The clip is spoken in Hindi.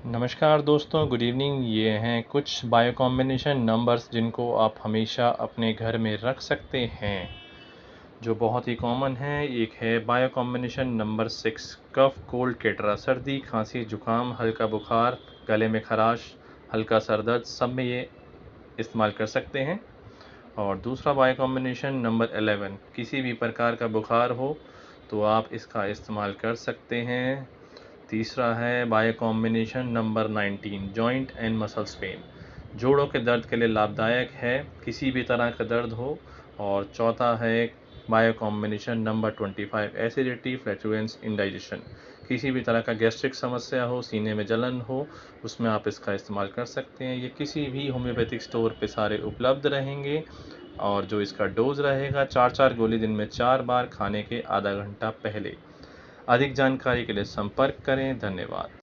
नमस्कार दोस्तों, गुड इवनिंग। ये हैं कुछ बायो कॉम्बिनेशन नंबर्स जिनको आप हमेशा अपने घर में रख सकते हैं, जो बहुत ही कॉमन है। एक है बायो कॉम्बिनेशन नंबर 6, कफ, कोल्ड, केटरा, सर्दी, खांसी, जुकाम, हल्का बुखार, गले में खराश, हल्का सर दर्द, सब में ये इस्तेमाल कर सकते हैं। और दूसरा बायो कॉम्बिनेशन नंबर 11, किसी भी प्रकार का बुखार हो तो आप इसका इस्तेमाल कर सकते हैं। तीसरा है bio combination number 19, joint and muscles pain, जोड़ों के दर्द के लिए लाभदायक है, किसी भी तरह का दर्द हो। और चौथा है bio combination number 25, acidity, flatulence, indigestion, किसी भी तरह का गैस्ट्रिक समस्या हो, सीने में जलन हो, उसमें आप इसका इस्तेमाल कर सकते हैं। ये किसी भी होम्योपैथिक स्टोर पे सारे उपलब्ध रहेंगे। और जो इसका डोज रहेगा, 4 गोली दिन में 4 बार, खाने के आधा घंटा पहले। अधिक जानकारी के लिए संपर्क करें। धन्यवाद।